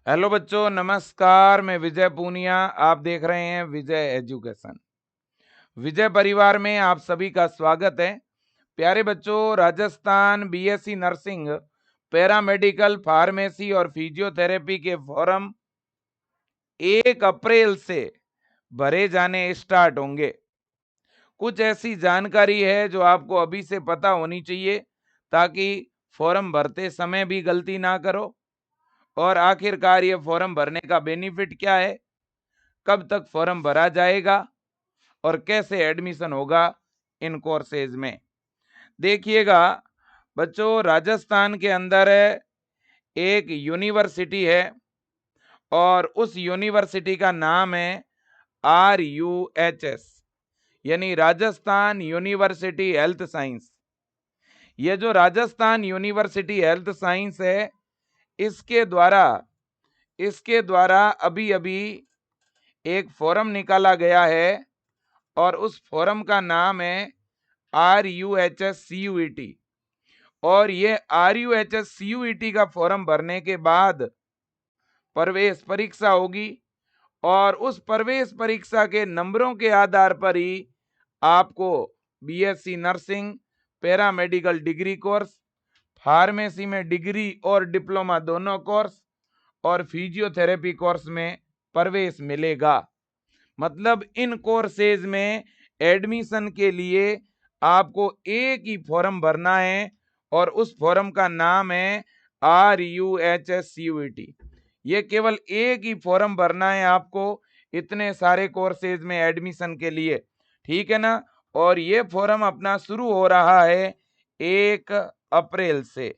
Hello बच्चों, नमस्कार। मैं विजय पूनिया, आप देख रहे हैं विजय एजुकेशन। विजय परिवार में आप सभी का स्वागत है। प्यारे बच्चों, Rajasthan BSc nursing, paramedical, pharmacy और फिजियोथेरेपी के फॉर्म 1 अप्रैल से भरे जाने स्टार्ट होंगे। कुछ ऐसी जानकारी है जो आपको अभी से पता होनी चाहिए ताकि फॉर्म भरते समय भी गलती ना करो। और आखिरकार ये फॉर्म भरने का बेनिफिट क्या है, कब तक फॉर्म भरा जाएगा और कैसे एडमिशन होगा इन कोर्सेज में। देखिएगा बच्चों, राजस्थान के अंदर एक यूनिवर्सिटी है और उस यूनिवर्सिटी का नाम है RUHS, यानी राजस्थान यूनिवर्सिटी हेल्थ साइंस। ये जो राजस्थान यूनिवर्सिटी हेल्थ साइंस है, इसके द्वारा अभी अभी एक फॉर्म निकाला गया है और उस फॉर्म का नाम है RUHS CUET। और ये RUHS CUET का फॉर्म भरने के बाद प्रवेश परीक्षा होगी और उस प्रवेश परीक्षा के नंबरों के आधार पर ही आपको BSc nursing, paramedical degree course, pharmacy में डिग्री और डिप्लोमा दोनों कोर्स और फिजियोथेरेपी कोर्स में प्रवेश मिलेगा। मतलब इन कोर्सेज में एडमिशन के लिए आपको एक ही फॉर्म भरना है और उस फॉर्म का नाम है RUHS CUET। ये केवल एक ही फॉर्म भरना है आपको इतने सारे कोर्सेज में एडमिशन के लिए, ठीक है ना। और ये फॉर्म अपना शुरू हो रहा है 1 अप्रैल से,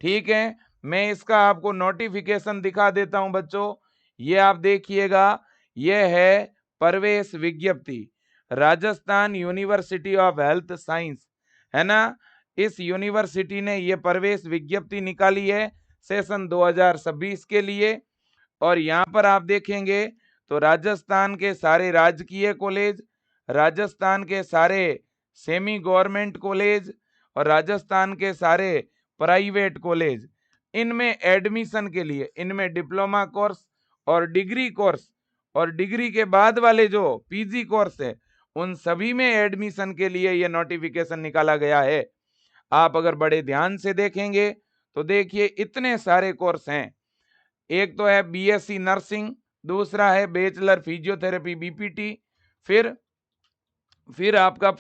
ठीक है। मैं इसका आपको नोटिफिकेशन दिखा देता हूं बच्चों। ये आप देखिएगा, ये है प्रवेश विज्ञप्ति, Rajasthan university of health science, है ना। इस यूनिवर्सिटी ने ये प्रवेश विज्ञप्ति निकाली है सेशन 2026 के लिए। और यहाँ पर आप देखेंगे तो राजस्थान के सारे राजकीय कॉलेज, राजस्थान के सारे सेमी गवर्नमेंट कॉलेज और राजस्थान के सारे प्राइवेट कॉलेज, इनमें एडमिशन के लिए इनमें डिप्लोमा कोर्स और डिग्री कोर्स और डिग्री के बाद वाले जो पीजी कोर्स है, उन सभी में एडमिशन के लिए ये नोटिफिकेशन निकाला गया है। आप अगर बड़े ध्यान से देखेंगे तो देखिए इतने सारे कोर्स हैं। एक तो है बीएससी नर्सिंग, दूसरा है बैचलर फिजियोथेरेपी बीपीटी, फिर आपका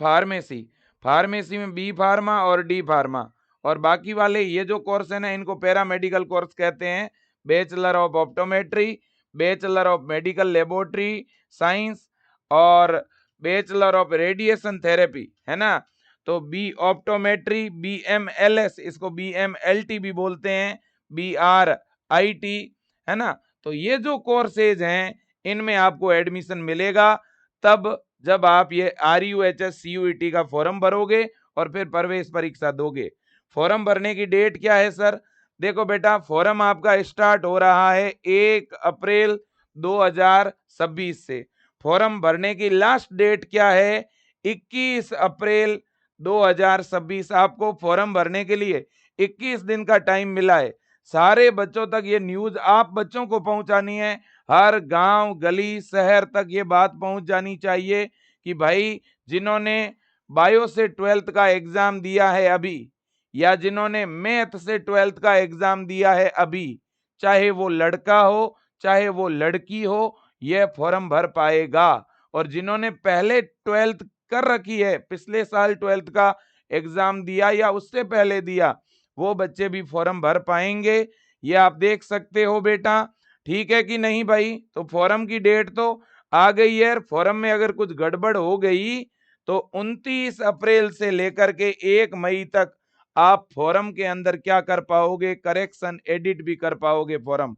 फार्मेसी में बी फार्मा और डी फार्मा, और बाकी वाले ये जो कोर्स है ना, इनको पैरामेडिकल कोर्स कहते हैं। Bachelor of optometry, bachelor of medical laboratory science और बैचलर ऑफ रेडिएशन थेरेपी, है ना। तो बी ऑप्टोमेट्री, BMLS, इसको BMLT भी बोलते हैं, BRIT, है ना। तो ये जो कोर्सेज हैं इनमें आपको एडमिशन मिलेगा तब जब आप ये RUHS CUET का फॉर्म भरोगे और फिर प्रवेश परीक्षा दोगे। फॉर्म भरने की डेट क्या है सर? देखो बेटा, फॉर्म आपका स्टार्ट हो रहा है 1 अप्रैल 2026 से। फॉर्म भरने की लास्ट डेट क्या है? 21 अप्रैल 2026। आपको फॉर्म भरने के लिए 21 दिन का टाइम मिला है। सारे बच्चों तक ये न्यूज आप बच्चों को पहुंचानी है। हर गांव, गली, शहर तक ये बात पहुंच जानी चाहिए कि भाई जिन्होंने बायो से 12th का एग्जाम दिया है अभी, या जिन्होंने मैथ से 12th का एग्जाम दिया है अभी, चाहे वो लड़का हो चाहे वो लड़की हो, ये फॉर्म भर पाएगा। और जिन्होंने पहले 12th कर रखी है, पिछले साल 12th का एग्जाम दिया या उससे पहले दिया, वो बच्चे भी फॉर्म भर पाएंगे। ये आप देख सकते हो बेटा, ठीक है कि नहीं भाई। तो फॉर्म की डेट तो आ गई है। फॉर्म में अगर कुछ गड़बड़ हो गई तो 29 अप्रैल से लेकर के 1 मई तक आप फॉर्म के अंदर क्या कर पाओगे? करेक्शन, एडिट भी कर पाओगे फॉर्म,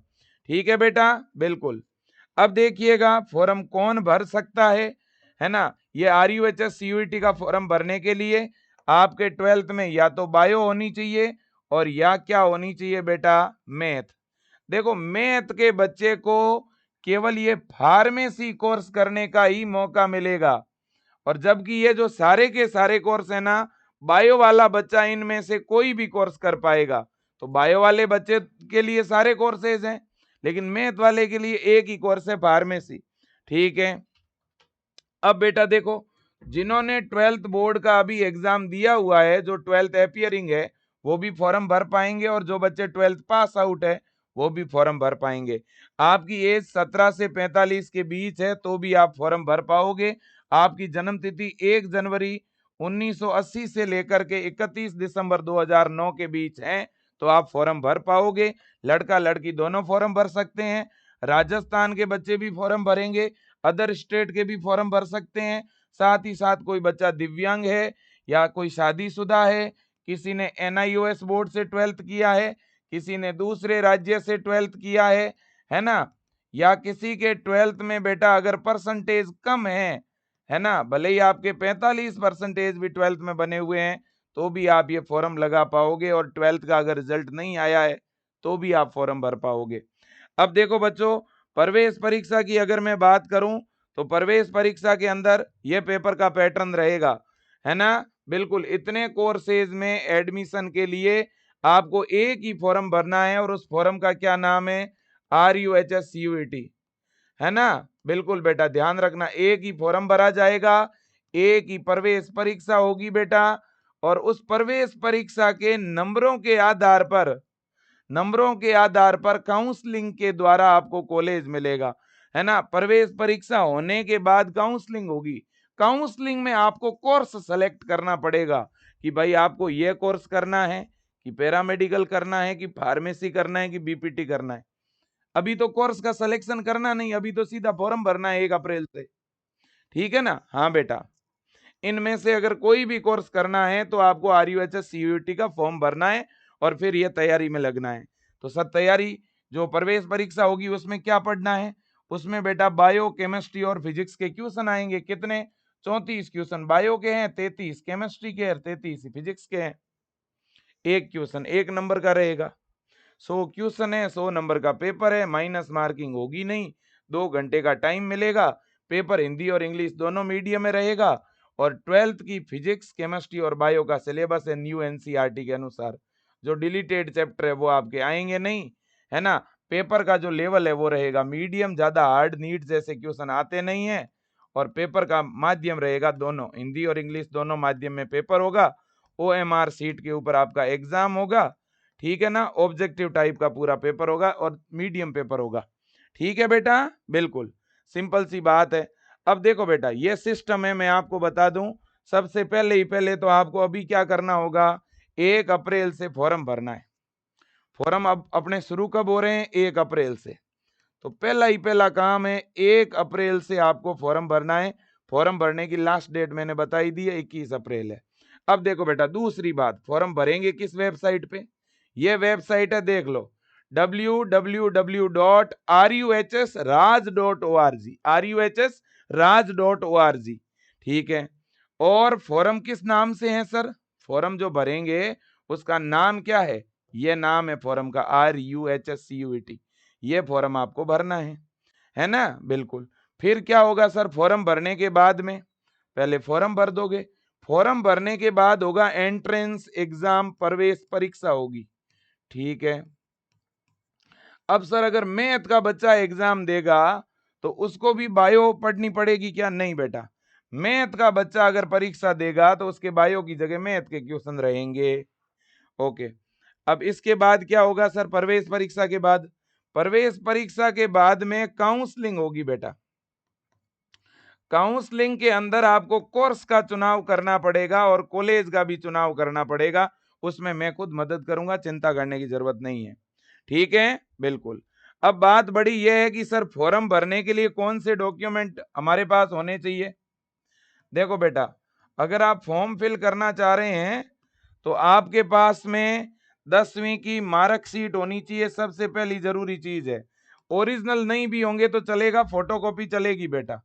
ठीक है बेटा, बिल्कुल। अब देखिएगा फॉर्म कौन भर सकता है ना। ये RUHS CUET का फॉर्म भरने के लिए आपके 12th में या तो बायो होनी चाहिए और या क्या होनी चाहिए बेटा? मैथ। देखो, मैथ के बच्चे को केवल ये फार्मेसी कोर्स करने का ही मौका मिलेगा, और जबकि ये जो सारे के सारे कोर्स है ना, बायो वाला बच्चा इनमें से कोई भी कोर्स कर पाएगा। तो बायो वाले बच्चे के लिए सारे कोर्सेज हैं, लेकिन मैथ वाले के लिए एक ही कोर्स है फार्मेसी। ठीक है, अब बेटा देखो, जिन्होंने 12th बोर्ड का अभी एग्जाम दिया हुआ है, जो 12th अपियरिंग है, वो भी फॉर्म भर पाएंगे, और जो बच्चे 12th पास आउट है वो भी फॉर्म भर पाएंगे। आपकी एज 17 से 45 के बीच है तो भी आप फॉर्म भर पाओगे। आपकी जन्म तिथि 1 जनवरी 1980 से लेकर के 31 दिसंबर 2009 के बीच है तो आप फॉर्म भर पाओगे। लड़का लड़की दोनों फॉर्म भर सकते हैं। राजस्थान के बच्चे भी फॉर्म भरेंगे, अदर स्टेट के भी फॉर्म भर सकते हैं। साथ ही साथ कोई बच्चा दिव्यांग है या कोई शादीशुदा है, किसी ने NIOS बोर्ड से 12th किया है, किसी ने दूसरे राज्य से 12th किया है ना, या किसी के 12th में बेटा अगर परसेंटेज कम है ना, भले ही आपके 45% भी 12th में बने हुए हैं तो भी आप ये फॉर्म लगा पाओगे, और 12th का अगर रिजल्ट नहीं आया है तो भी आप फॉर्म भर पाओगे। अब देखो बच्चों, प्रवेश परीक्षा की अगर मैं बात करूं तो प्रवेश परीक्षा के अंदर ये पेपर का पैटर्न रहेगा, है ना। बिल्कुल, इतने कोर्सेज में एडमिशन के लिए आपको एक ही फॉर्म भरना है, और उस फॉर्म का क्या नाम है, RUHS CUET, है ना। बिल्कुल बेटा, ध्यान रखना, एक ही फॉर्म भरा जाएगा, एक ही प्रवेश परीक्षा होगी बेटा, और उस प्रवेश परीक्षा के नंबरों के आधार पर काउंसलिंग के द्वारा आपको कॉलेज मिलेगा, है ना। प्रवेश परीक्षा होने के बाद काउंसलिंग होगी। काउंसलिंग में आपको कोर्स सेलेक्ट करना पड़ेगा कि भाई आपको ये कोर्स करना है, कि पैरामेडिकल करना है, कि फार्मेसी करना है, कि BPT करना है। अभी तो कोर्स का सिलेक्शन करना नहीं, अभी तो सीधा फॉर्म भरना है 1 अप्रैल से। ठीक है ना। हाँ बेटा, इनमें से अगर कोई भी कोर्स करना है तो आपको RUHS CUET का फॉर्म भरना है और फिर ये तैयारी में लगना है। तो सब तैयारी, जो प्रवेश परीक्षा होगी उसमें क्या पढ़ना है, उसमें बेटा बायो, केमिस्ट्री और फिजिक्स के क्वेश्चन आएंगे। कितने? 34 क्वेश्चन बायो के हैं, 33 केमिस्ट्री के हैं, 33 फिजिक्स के हैं। एक क्वेश्चन 1 नंबर का रहेगा। 100 क्वेश्चन है, 100 नंबर का पेपर है, माइनस मार्किंग होगी नहीं। 2 घंटे का टाइम मिलेगा। पेपर हिंदी और इंग्लिश दोनों मीडियम में रहेगा, और 12th की फिजिक्स, केमिस्ट्री और बायो का सिलेबस है न्यू NCERT के अनुसार। जो डिलीटेड चैप्टर है वो आपके आएंगे नहीं, है ना। पेपर का जो लेवल है वो रहेगा मीडियम, ज्यादा हार्ड नीट जैसे क्वेश्चन आते नहीं है, और पेपर का माध्यम रहेगा दोनों, हिंदी और इंग्लिश दोनों माध्यम में पेपर होगा। OMR सीट के ऊपर आपका एग्जाम होगा। ठीक है ना, ऑब्जेक्टिव टाइप का पूरा पेपर होगा और मीडियम पेपर होगा। ठीक है बेटा, बिल्कुल सिंपल सी बात है। अब देखो बेटा, ये सिस्टम है, मैं आपको बता दूं। सबसे पहले तो आपको अभी क्या करना होगा, 1 अप्रैल से फॉर्म भरना है। फॉर्म अब अपने शुरू कब हो रहे हैं, 1 अप्रैल से। तो पहला काम है, 1 अप्रैल से आपको फॉर्म भरना है। फॉर्म भरने की लास्ट डेट मैंने बताई दी है, 21 अप्रैल है। अब देखो बेटा, दूसरी बात, फॉर्म भरेंगे किस वेबसाइट पे, ये वेबसाइट है, देख लो, www.ruhsraj.org। ठीक है, और फॉर्म किस नाम से है सर, फॉर्म जो भरेंगे उसका नाम क्या है, ये नाम है फॉर्म का RUHS CUET। ये फॉर्म आपको भरना है ना। बिल्कुल, फिर क्या होगा सर, फॉर्म भरने के बाद में पहले फॉर्म भर दोगे, फॉर्म भरने के बाद होगा एंट्रेंस एग्जाम, प्रवेश परीक्षा होगी। ठीक है, अब सर अगर मैथ का बच्चा एग्जाम देगा तो उसको भी बायो पढ़नी पड़ेगी क्या, नहीं बेटा। मैथ का बच्चा अगर परीक्षा देगा तो उसके बायो की जगह मैथ के क्वेश्चन रहेंगे। ओके, अब इसके बाद क्या होगा सर, प्रवेश परीक्षा के बाद, प्रवेश परीक्षा के बाद में काउंसलिंग होगी बेटा। काउंसलिंग के अंदर आपको कोर्स का चुनाव करना पड़ेगा और कॉलेज का भी चुनाव करना पड़ेगा। उसमें मैं खुद मदद करूंगा, चिंता करने की जरूरत नहीं है। ठीक है, बिल्कुल। अब बात बड़ी यह है कि सर फॉर्म भरने के लिए कौन से डॉक्यूमेंट हमारे पास होने चाहिए। देखो बेटा, अगर आप फॉर्म फिल करना चाह रहे हैं तो आपके पास में 10वीं की मार्कशीट होनी चाहिए, सबसे पहली जरूरी चीज है। ओरिजिनल नहीं भी होंगे तो चलेगा, फोटोकॉपी चलेगी बेटा,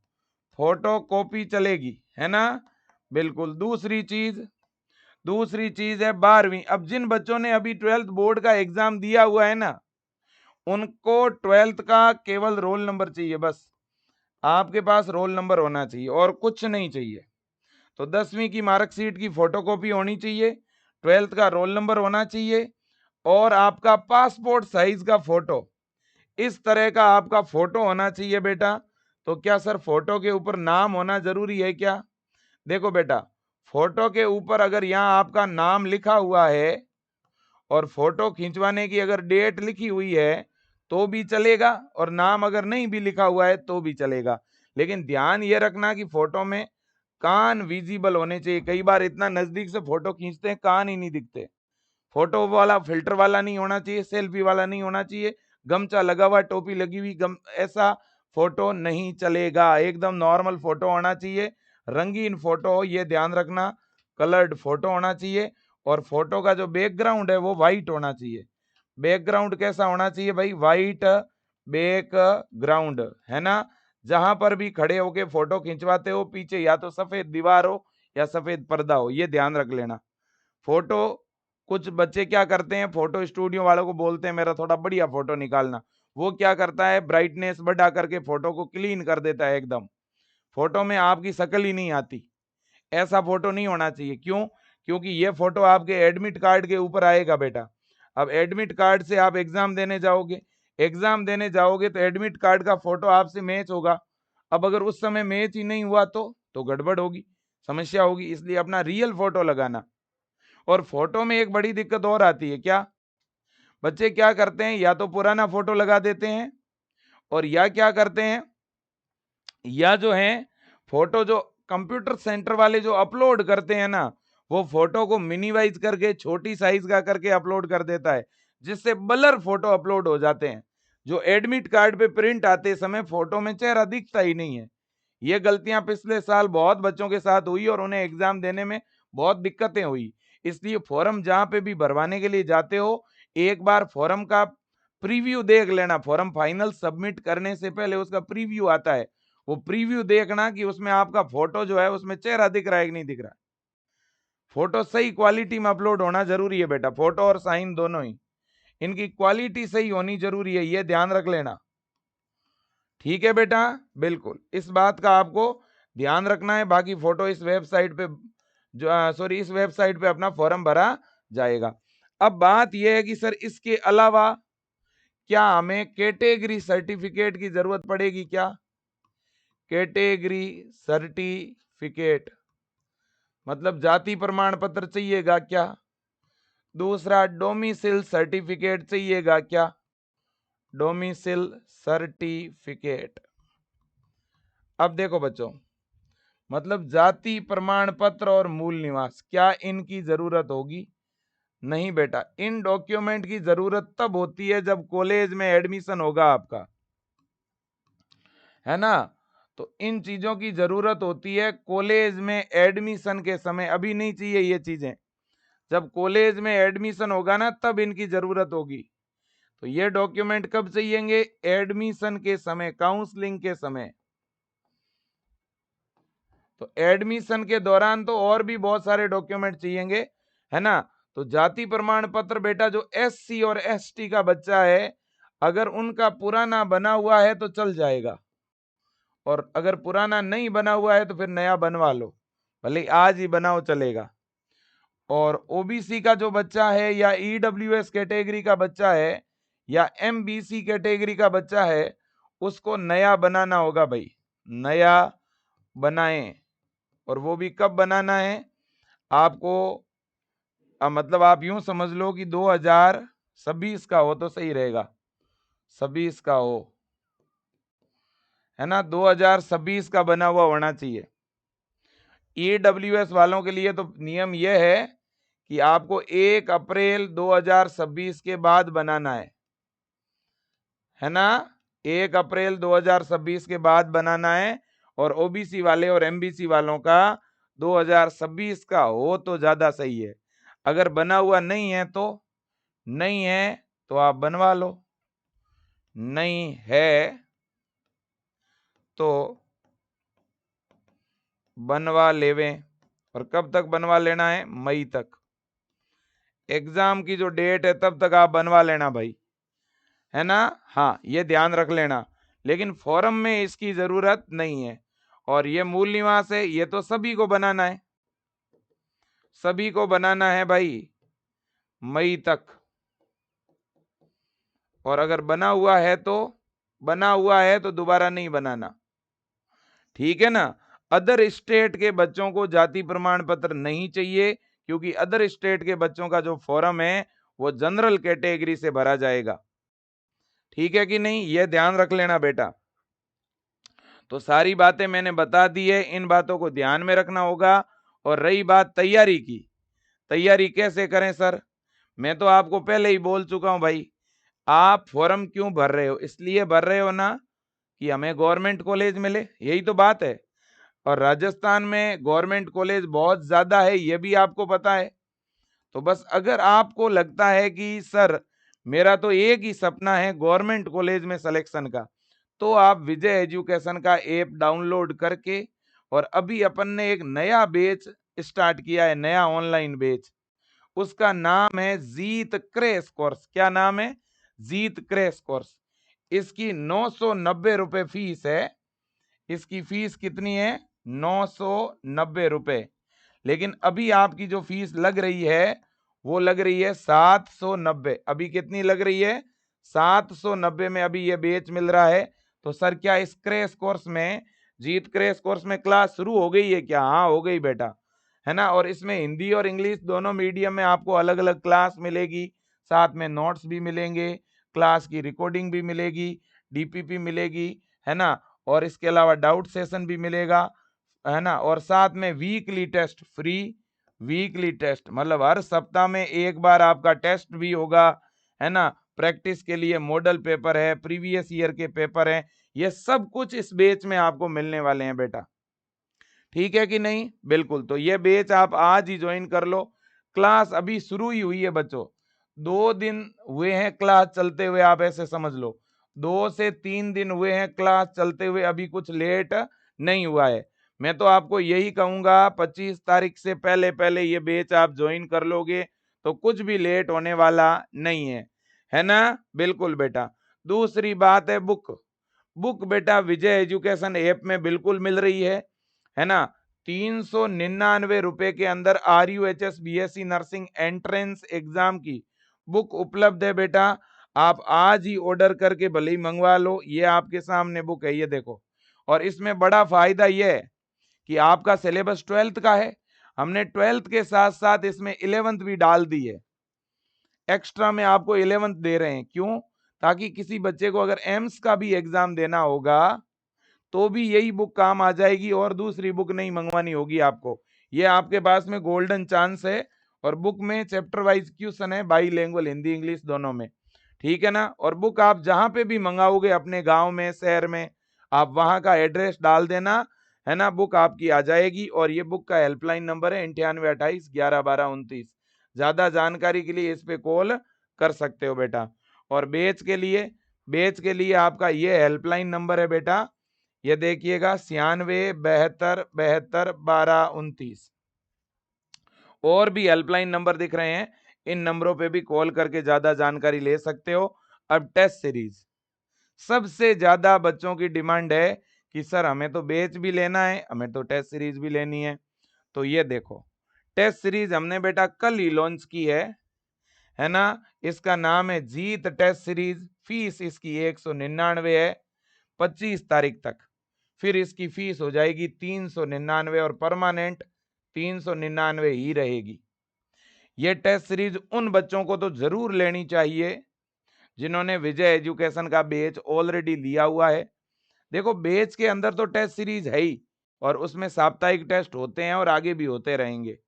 फोटोकॉपी चलेगी, है ना। बिल्कुल, दूसरी चीज है 12वीं। अब जिन बच्चों ने अभी 12th बोर्ड का एग्जाम दिया हुआ है ना, उनको 12th का केवल रोल नंबर चाहिए, बस आपके पास रोल नंबर होना चाहिए और कुछ नहीं चाहिए। तो 10वीं की मार्कशीट की फोटोकॉपी होनी चाहिए, 12th का रोल नंबर होना चाहिए, और आपका पासपोर्ट साइज का फोटो इस तरह का आपका फोटो होना चाहिए बेटा। तो क्या सर फोटो के ऊपर नाम होना जरूरी है क्या? देखो बेटा, फोटो के ऊपर अगर यहाँ आपका नाम लिखा हुआ है और फोटो खिंचवाने की अगर डेट लिखी हुई है तो भी चलेगा, और नाम अगर नहीं भी लिखा हुआ है तो भी चलेगा। लेकिन ध्यान ये रखना कि फोटो में कान विजिबल होने चाहिए। कई बार इतना नजदीक से फोटो खींचते हैं, कान ही नहीं दिखते। फोटो वाला फिल्टर वाला नहीं होना चाहिए, सेल्फी वाला नहीं होना चाहिए, गमछा लगा हुआ, टोपी लगी हुई, ऐसा फोटो नहीं चलेगा। एकदम नॉर्मल फोटो होना चाहिए, रंगीन फोटो हो, ये ध्यान रखना। कलर्ड फोटो होना चाहिए, और फोटो का जो बैकग्राउंड है वो वाइट होना चाहिए। बैकग्राउंड कैसा होना चाहिए भाई? वाइट बैकग्राउंड, है ना। जहां पर भी खड़े होके फोटो खिंचवाते हो पीछे या तो सफेद दीवार हो या सफेद पर्दा हो, ये ध्यान रख लेना। फोटो, कुछ बच्चे क्या करते हैं, फोटो स्टूडियो वालों को बोलते हैं मेरा थोड़ा बढ़िया फोटो निकालना। वो क्या करता है, ब्राइटनेस बढ़ा करके फोटो को क्लीन कर देता है एकदम। फोटो में आपकी शक्ल ही नहीं आती। ऐसा फोटो नहीं होना चाहिए। क्यों? क्योंकि ये फोटो आपके एडमिट कार्ड के ऊपर आएगा बेटा। अब एडमिट कार्ड से आप एग्जाम देने जाओगे, तो एडमिट कार्ड का फोटो आपसे मैच होगा। अब अगर उस समय मैच ही नहीं हुआ तो गड़बड़ होगी, समस्या होगी। इसलिए अपना रियल फोटो लगाना। और फोटो में एक बड़ी दिक्कत और आती है, क्या? बच्चे क्या करते हैं, या तो पुराना फोटो लगा देते हैं, और या क्या करते हैं, या जो है फोटो जो कंप्यूटर सेंटर वाले जो अपलोड करते हैं ना, वो फोटो को मिनिमाइज करके छोटी साइज का करके अपलोड कर देता है, जिससे ब्लर फोटो अपलोड हो जाते हैं। जो एडमिट कार्ड पे प्रिंट आते समय फोटो में चेहरा दिखता ही नहीं है। ये गलतियां पिछले साल बहुत बच्चों के साथ हुई और उन्हें एग्जाम देने में बहुत दिक्कतें हुई। इसलिए फॉर्म जहां पे भी भरवाने के लिए जाते हो, एक बार फॉर्म का प्रीव्यू देख लेना। फॉर्म फाइनल सबमिट करने से पहले उसका प्रीव्यू आता है, वो प्रीव्यू देखना कि उसमें आपका फोटो जो है उसमें चेहरा दिख रहा है कि नहीं दिख रहा है। फोटो सही क्वालिटी में अपलोड होना जरूरी है बेटा, फोटो और साइन दोनों ही, इनकी क्वालिटी सही होनी जरूरी है, ये ध्यान रख लेना। ठीक है बेटा, बिल्कुल इस बात का आपको ध्यान रखना है। बाकी फोटो इस वेबसाइट पे इस वेबसाइट पे अपना फॉर्म भरा जाएगा। अब बात यह है कि सर इसके अलावा क्या हमें कैटेगरी सर्टिफिकेट की जरूरत पड़ेगी क्या? कैटेगरी सर्टिफिकेट मतलब जाति प्रमाण पत्र चाहिएगा क्या? दूसरा, डोमिसिल सर्टिफिकेट चाहिएगा क्या? Domicile certificate. अब देखो बच्चों, मतलब जाति प्रमाण पत्र और मूल निवास, क्या इनकी जरूरत होगी? नहीं बेटा, इन डॉक्यूमेंट की जरूरत तब होती है जब कॉलेज में एडमिशन होगा आपका, है ना। तो इन चीजों की जरूरत होती है कॉलेज में एडमिशन के समय, अभी नहीं चाहिए ये चीजें। जब कॉलेज में एडमिशन होगा ना तब इनकी जरूरत होगी। तो ये डॉक्यूमेंट कब चाहिएंगे? एडमिशन के समय, काउंसलिंग के समय। तो एडमिशन के दौरान तो और भी बहुत सारे डॉक्यूमेंट चाहिएंगे, है ना। तो जाति प्रमाण पत्र बेटा जो एससी और एसटी का बच्चा है, अगर उनका पुराना बना हुआ है तो चल जाएगा, और अगर पुराना नहीं बना हुआ है तो फिर नया बनवा लो, भले आज ही बनाओ चलेगा। और ओबीसी का जो बच्चा है या ईडब्ल्यूएस कैटेगरी का बच्चा है या एमबीसी कैटेगरी का बच्चा है, उसको नया बनाना होगा भाई, नया बनाएं। और वो भी कब बनाना है आपको? मतलब आप यूं समझ लो कि 2026 का हो तो सही रहेगा, 26 का हो, है ना। 2026 का बना हुआ होना चाहिए। ईडब्ल्यूएस वालों के लिए तो नियम यह है कि आपको 1 अप्रैल 2026 के बाद बनाना है ना। 1 अप्रैल 2026 के बाद बनाना है। और ओबीसी वाले और एमबीसी वालों का 2026 का हो तो ज्यादा सही है। अगर बना हुआ नहीं है तो आप बनवा लो, नहीं है तो बनवा लेवें। और कब तक बनवा लेना है? मई तक। एग्जाम की जो डेट है तब तक आप बनवा लेना भाई, है ना। हाँ, ये ध्यान रख लेना। लेकिन फॉर्म में इसकी जरूरत नहीं है। और ये मूल निवास है, ये तो सभी को बनाना है, सभी को बनाना है भाई, मई तक। और अगर बना हुआ है तो दोबारा नहीं बनाना, ठीक है ना। अदर स्टेट के बच्चों को जाति प्रमाण पत्र नहीं चाहिए, क्योंकि अदर स्टेट के बच्चों का जो फॉर्म है वो जनरल कैटेगरी से भरा जाएगा, ठीक है कि नहीं, ये ध्यान रख लेना बेटा। तो सारी बातें मैंने बता दी है, इन बातों को ध्यान में रखना होगा। और रही बात तैयारी की, तैयारी कैसे करें सर, मैं तो आपको पहले ही बोल चुका हूं भाई। आप फॉर्म क्यों भर रहे हो, इसलिए भर रहे हो ना कि हमें गवर्नमेंट कॉलेज मिले, यही तो बात है। और राजस्थान में गवर्नमेंट कॉलेज बहुत ज्यादा है, ये भी आपको पता है। तो बस अगर आपको लगता है कि सर मेरा तो एक ही सपना है गवर्नमेंट कॉलेज में सिलेक्शन का, तो आप विजय एजुकेशन का ऐप डाउनलोड करके, और अभी अपन ने एक नया बैच स्टार्ट किया है, नया ऑनलाइन बैच, उसका नाम है जीत क्रैश कोर्स। क्या नाम है? जीत क्रैश कोर्स। इसकी 990 रुपए फीस है। इसकी फीस कितनी है? 990 रुपए। लेकिन अभी आपकी जो फीस लग रही है वो लग रही है 790। अभी कितनी लग रही है? 790 में अभी ये बैच मिल रहा है। तो सर क्या इस क्रैश कोर्स में, जीत क्रैश कोर्स में क्लास शुरू हो गई है क्या? हाँ हो गई बेटा, है ना। और इसमें हिंदी और इंग्लिश दोनों मीडियम में आपको अलग अलग क्लास मिलेगी, साथ में नोट्स भी मिलेंगे, क्लास की रिकॉर्डिंग भी मिलेगी, डीपीपी मिलेगी, है ना। और इसके अलावा डाउट सेशन भी मिलेगा, है ना। और साथ में weekly test free, weekly test मतलब हर सप्ताह में एक बार आपका टेस्ट भी होगा, है ना। प्रैक्टिस के लिए मॉडल पेपर है, प्रीवियस ईयर के पेपर हैं, ये सब कुछ इस बैच में आपको मिलने वाले हैं बेटा, ठीक है कि नहीं। बिल्कुल, तो ये बैच आप आज ही ज्वाइन कर लो। क्लास अभी शुरू ही हुई है बच्चों, 2 दिन हुए हैं क्लास चलते हुए, आप ऐसे समझ लो 2 से 3 दिन हुए हैं क्लास चलते हुए, अभी कुछ लेट नहीं हुआ है। मैं तो आपको यही कहूंगा 25 तारीख से पहले पहले ये बैच आप ज्वाइन कर लोगे तो कुछ भी लेट होने वाला नहीं है ना। बिल्कुल बेटा। दूसरी बात है बुक। बुक बेटा विजय एजुकेशन ऐप में बिल्कुल मिल रही है ना। 399 रुपए के अंदर RUHS BSc nursing entrance exam की बुक उपलब्ध है बेटा। आप आज ही ऑर्डर करके भले ही मंगवा लो, ये आपके सामने बुक है, ये देखो। और इसमें बड़ा फायदा ये है कि आपका सिलेबस 12th का है, हमने 12th के साथ साथ इसमें 11th भी डाल दी है, एक्स्ट्रा में आपको 11th दे रहे हैं। क्यों? ताकि किसी बच्चे को अगर एम्स का भी एग्जाम देना होगा तो भी यही बुक काम आ जाएगी और दूसरी बुक नहीं मंगवानी होगी आपको। ये आपके पास में गोल्डन चांस है। और बुक में चैप्टर वाइज क्वेश्चन है, बाईलिंगुअल हिंदी इंग्लिश दोनों में, ठीक है ना। और बुक आप जहां पे भी मंगाओगे अपने गांव में शहर में, आप वहां का एड्रेस डाल देना, है ना, बुक आपकी आ जाएगी। और ये बुक का हेल्पलाइन नंबर है 9828111229। ज्यादा जानकारी के लिए इस पे कॉल कर सकते हो बेटा। और बेच के लिए आपका ये हेल्पलाइन नंबर है बेटा, ये देखिएगा 96 72 72 12 29। और भी हेल्पलाइन नंबर दिख रहे हैं, इन नंबरों पे भी कॉल करके ज्यादा जानकारी ले सकते हो। अब टेस्ट सीरीज, सबसे ज्यादा बच्चों की डिमांड है कि सर हमें तो बैच भी लेना है, हमें तो टेस्ट सीरीज भी लेनी है। तो ये देखो टेस्ट सीरीज हमने बेटा कल ही लॉन्च की है ना। इसका नाम है जीत टेस्ट सीरीज। फीस इसकी 199 है 25 तारीख तक, फिर इसकी फीस हो जाएगी 399 और परमानेंट 399 ही रहेगी। ये टेस्ट सीरीज उन बच्चों को तो जरूर लेनी चाहिए जिन्होंने विजय एजुकेशन का बैच ऑलरेडी लिया हुआ है। देखो बैच के अंदर तो टेस्ट सीरीज है ही, और उसमें साप्ताहिक टेस्ट होते हैं और आगे भी होते रहेंगे।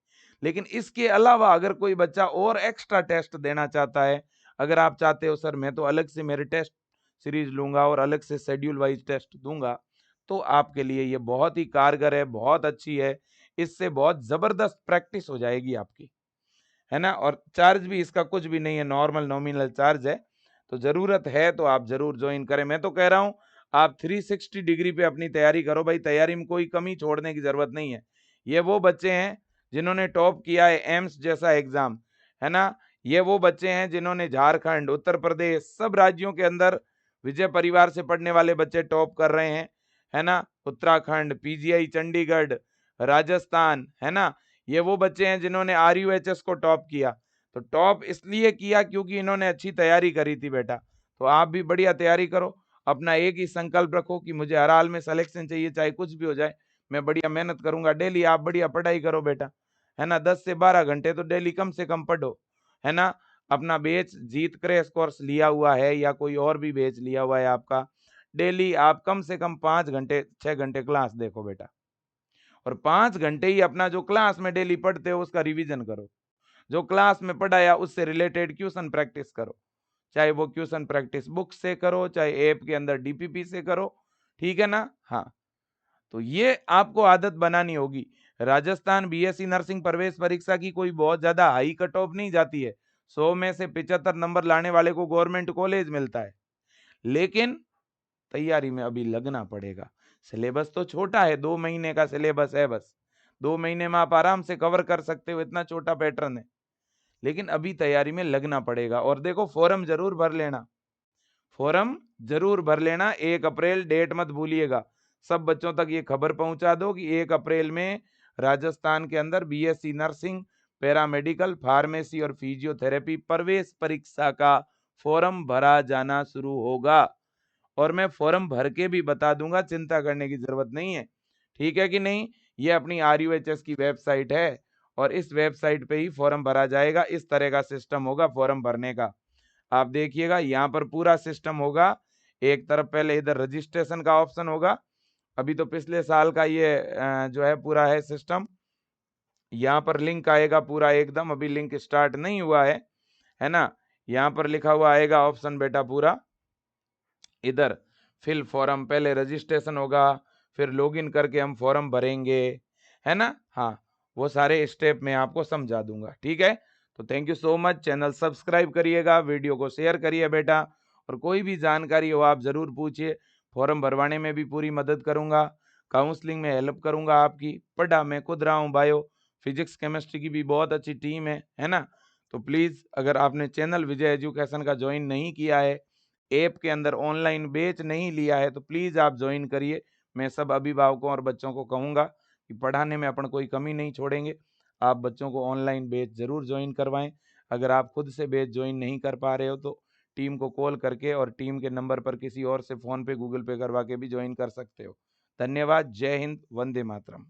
लेकिन इसके अलावा अगर कोई बच्चा और एक्स्ट्रा टेस्ट देना चाहता है, अगर आप चाहते हो सर मैं तो अलग से मेरे टेस्ट सीरीज लूंगा और अलग से शेड्यूल वाइज टेस्ट दूंगा, तो आपके लिए ये बहुत ही कारगर है, बहुत अच्छी है। इससे बहुत जबरदस्त प्रैक्टिस हो जाएगी आपकी, है ना। और चार्ज भी इसका कुछ भी नहीं है, नॉर्मल नॉमिनल चार्ज है। तो जरूरत है तो आप जरूर ज्वाइन करें। मैं तो कह रहा हूं आप 360 डिग्री पे अपनी तैयारी करो भाई, तैयारी में कोई कमी छोड़ने की जरूरत नहीं है। ये वो बच्चे हैं जिन्होंने टॉप किया है एम्स जैसा एग्जाम, है ना। ये वो बच्चे हैं जिन्होंने झारखंड, उत्तर प्रदेश, सब राज्यों के अंदर विजय परिवार से पढ़ने वाले बच्चे टॉप कर रहे हैं, है ना। उत्तराखंड, PGI चंडीगढ़, राजस्थान, है ना। ये वो बच्चे हैं जिन्होंने RUHS को टॉप किया। तो टॉप इसलिए किया क्योंकि इन्होंने अच्छी तैयारी करी थी बेटा। तो आप भी बढ़िया तैयारी करो। अपना एक ही संकल्प रखो कि मुझे हर हाल में सिलेक्शन चाहिए, चाहे कुछ भी हो जाए, मैं बढ़िया मेहनत करूंगा। डेली आप बढ़िया पढ़ाई करो बेटा, है ना। 10 से 12 घंटे तो डेली कम से कम पढ़ो, है ना। अपना बैच जीत क्रैश कोर्स लिया हुआ है या कोई और भी बैच लिया हुआ है आपका, डेली आप कम से कम 5 घंटे 6 घंटे क्लास देखो बेटा, और 5 घंटे ही अपना जो क्लास में डेली पढ़ते हो उसका रिवीजन करो। जो क्लास में पढ़ाया उससे रिलेटेड क्वेश्चन प्रैक्टिस करो, चाहे वो क्वेश्चन प्रैक्टिस बुक से करो, चाहे ऐप के अंदर डीपीपी से करो, ठीक है ना। हाँ, तो ये आपको आदत बनानी होगी। राजस्थान बीएससी नर्सिंग प्रवेश परीक्षा की कोई बहुत ज्यादा हाई कट ऑफ नहीं जाती है। 100 में से 75 नंबर लाने वाले को गवर्नमेंट कॉलेज मिलता है, लेकिन तैयारी में अभी लगना पड़ेगा। सिलेबस तो छोटा है, 2 महीने का सिलेबस है बस। 2 महीने में आप आराम से कवर कर सकते हो, इतना छोटा पैटर्न है। लेकिन अभी तैयारी में लगना पड़ेगा। और देखो, फॉर्म जरूर भर लेना, फॉर्म जरूर भर लेना। 1 अप्रैल डेट मत भूलिएगा। सब बच्चों तक ये खबर पहुंचा दो कि 1 अप्रैल में राजस्थान के अंदर बीएससी नर्सिंग, पैरामेडिकल, फार्मेसी और फिजियोथेरेपी प्रवेश परीक्षा का फॉर्म भरा जाना शुरू होगा। और मैं फॉर्म भर के भी बता दूंगा, चिंता करने की जरूरत नहीं है, ठीक है कि नहीं। ये अपनी RUHS की वेबसाइट है और इस वेबसाइट पे ही फॉर्म भरा जाएगा। इस तरह का सिस्टम होगा फॉर्म भरने का। आप देखिएगा, यहाँ पर पूरा सिस्टम होगा। एक तरफ पहले इधर रजिस्ट्रेशन का ऑप्शन होगा। अभी तो पिछले साल का ये जो है पूरा है सिस्टम। यहाँ पर लिंक आएगा पूरा एकदम, अभी लिंक स्टार्ट नहीं हुआ है ना। यहाँ पर लिखा हुआ आएगा ऑप्शन बेटा पूरा। इधर फिल फॉर्म, पहले रजिस्ट्रेशन होगा, फिर लॉगिन करके हम फॉर्म भरेंगे, है ना। हाँ, वो सारे स्टेप मैं आपको समझा दूंगा, ठीक है। तो thank you so much. Channel subscribe करिएगा, वीडियो को शेयर करिए बेटा, और कोई भी जानकारी हो आप जरूर पूछिए। फॉर्म भरवाने में भी पूरी मदद करूंगा, काउंसलिंग में हेल्प करूंगा आपकी। पढ़ा मैं खुद रहा हूँ, बायो फिजिक्स केमिस्ट्री की भी बहुत अच्छी टीम है ना। तो प्लीज, अगर आपने चैनल विजय एजुकेशन का ज्वाइन नहीं किया है, ऐप के अंदर ऑनलाइन बैच नहीं लिया है, तो प्लीज आप ज्वाइन करिए। मैं सब अभिभावकों और बच्चों को कहूंगा कि पढ़ाने में अपन कोई कमी नहीं छोड़ेंगे। आप बच्चों को ऑनलाइन बैच जरूर ज्वाइन करवाएं। अगर आप खुद से बैच ज्वाइन नहीं कर पा रहे हो तो टीम को कॉल करके और टीम के नंबर पर किसी और से फोन पे, गूगल पे करवा के भी ज्वाइन कर सकते हो। धन्यवाद। जय हिंद, वंदे मातरम।